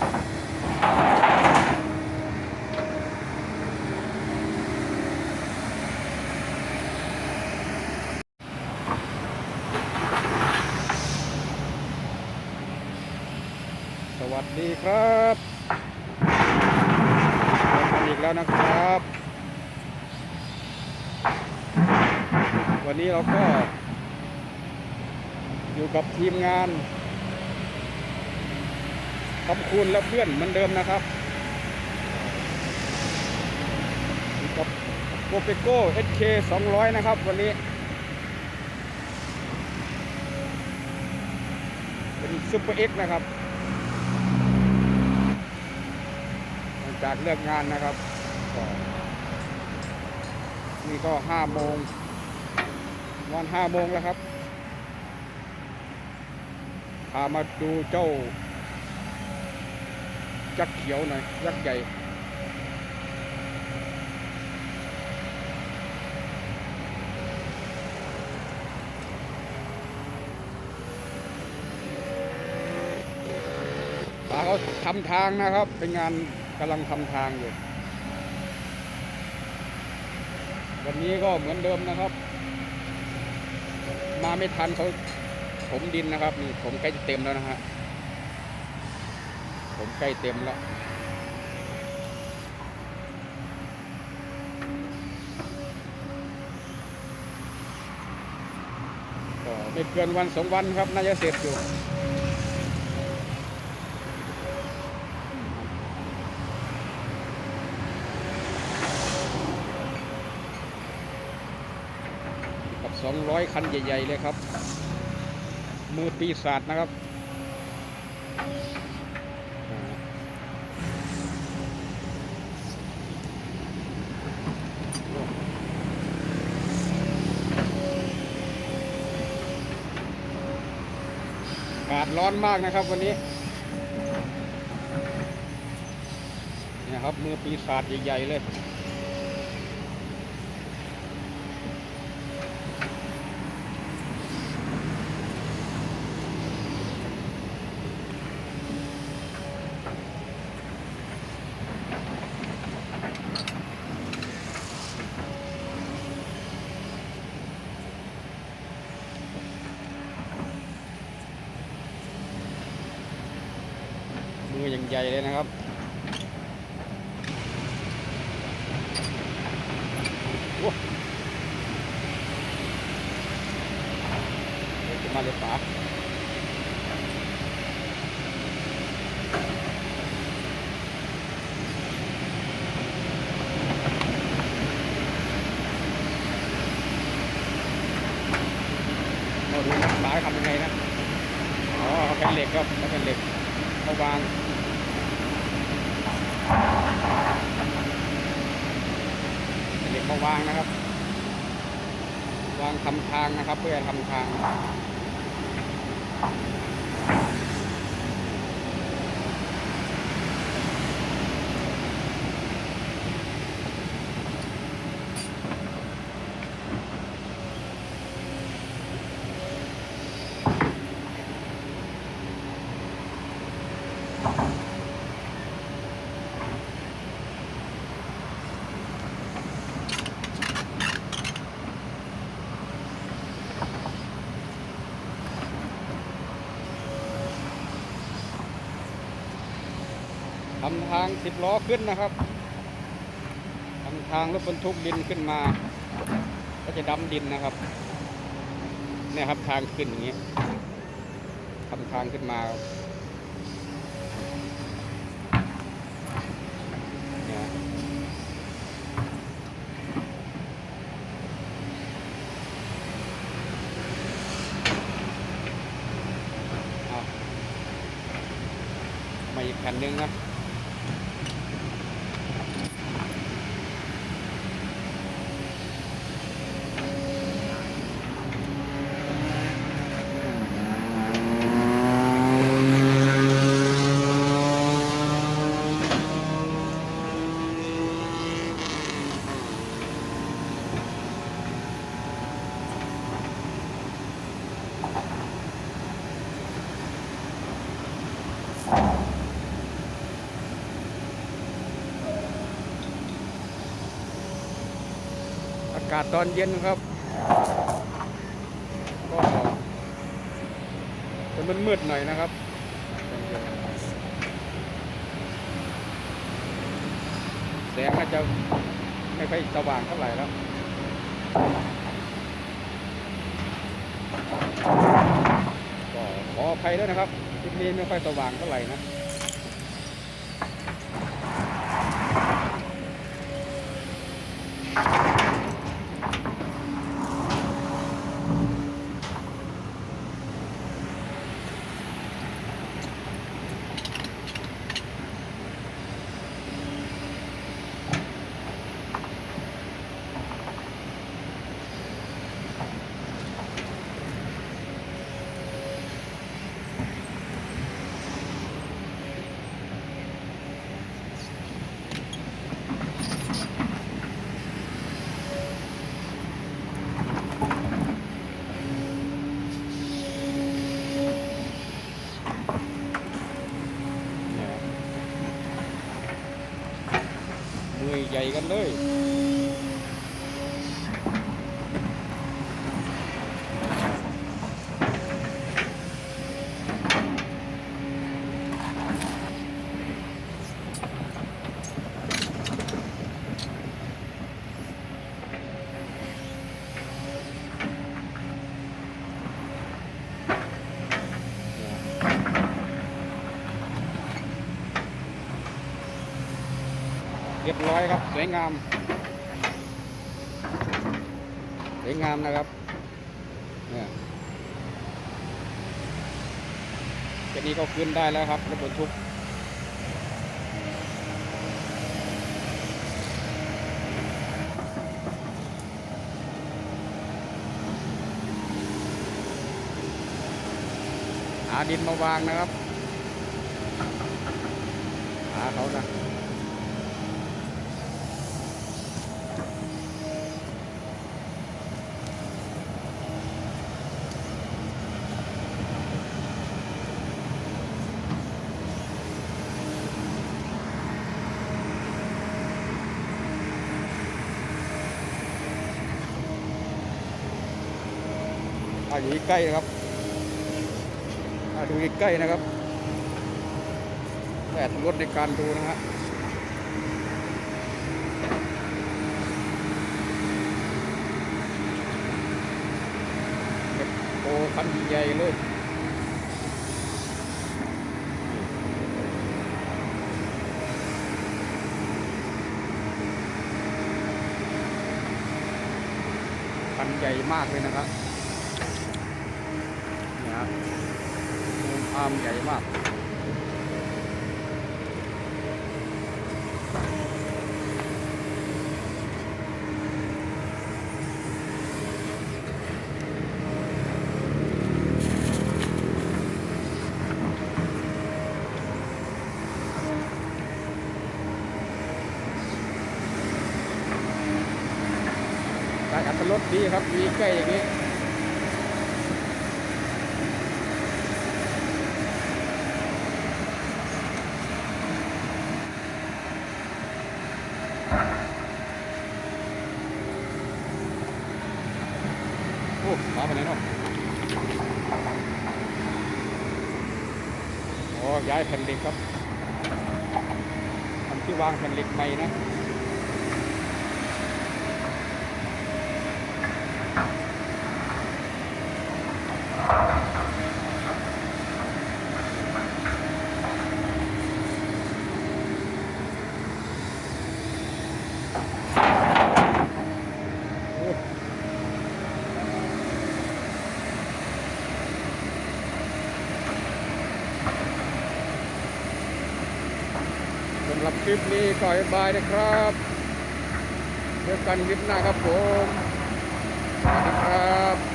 สวัสดีครับเจอกันอีกแล้วนะครับ วันนี้เราก็อยู่กับทีมงานขอบคุณและเพื่อนเหมือนเดิมนะครับอยู่กับโกเปโก้ SK 200นะครับวันนี้เป็นซุปเปอร์ X นะครับหลังจากเลิกงานนะครับนี่ก็5 โมงวัน5 โมงแล้วครับพามาดูเจ้ายักษ์เขียวหน่อยยักษ์ใหญ่เขาทำทางนะครับเป็นงานกำลังทำทางอยู่วันนี้ก็เหมือนเดิมนะครับมาไม่ทันเขาถมดินนะครับนี่ผมใกล้จะเต็มแล้วนะฮะผมใกล้เต็มแล้วก็ไม่เกินวัน2 วันครับน่าจะเสร็จอยู่กับ200 คันใหญ่ๆเลยครับมือปีศาจนะครับอากาศร้อนมากนะครับวันนี้เนี่ยครับมือปีศาจใหญ่ๆเลยมืออย่างใหญ่เลยนะครับมาเลยป๋าเราดูนะป๋าทำยังไงนะอ๋อเขาเป็นเหล็กครับเขาเป็นเหล็กเขาวางเหล็กเขาวางนะครับวางทำทางนะครับเพื่อทำทางทำทาง10 ล้อขึ้นนะครับทำทางรถบรรทุกดินขึ้นมาก็จะดำดินนะครับเนี่ยครับทางขึ้นอย่างนี้ทำทางขึ้นมาเนี่ยมาอีกแผ่นหนึ่งนะ ากาศตอนเย็นครับก็จะมืดๆหน่อยนะครับแสงอาจจะไม่ค่อยสว่างเท่าไหร่แล้วก็ขออภัยด้วยนะครับคลิปนี้ไม่ค่อยสว่างเท่าไหร่นะมือใหญ่กันเลยเรียบร้อยครับสวยงามนะครับเนี่ยแค่นี้ก็ขึ้นได้แล้วครับรถบรรทุกหาดินมาวางนะครับหาเขานะอยู่ใกล้นะครับดูใกล้นะครับแดดลดในการดูนะฮะโอ้คันใหญ่เลยคันใหญ่มากเลยนะครับอาร์มใหญ่มากได้อัตรสดีครับมีใกล้อย่างนี้โอ้มาไปไหนเนาะโอ้ย้ายแผ่นเหล็กครับทำที่วางแผ่นเหล็กใหม่นะสำหรับคลิปนี้ก็บายนะครับเจอกันคลิปหน้าครับผมสวัสดีครับ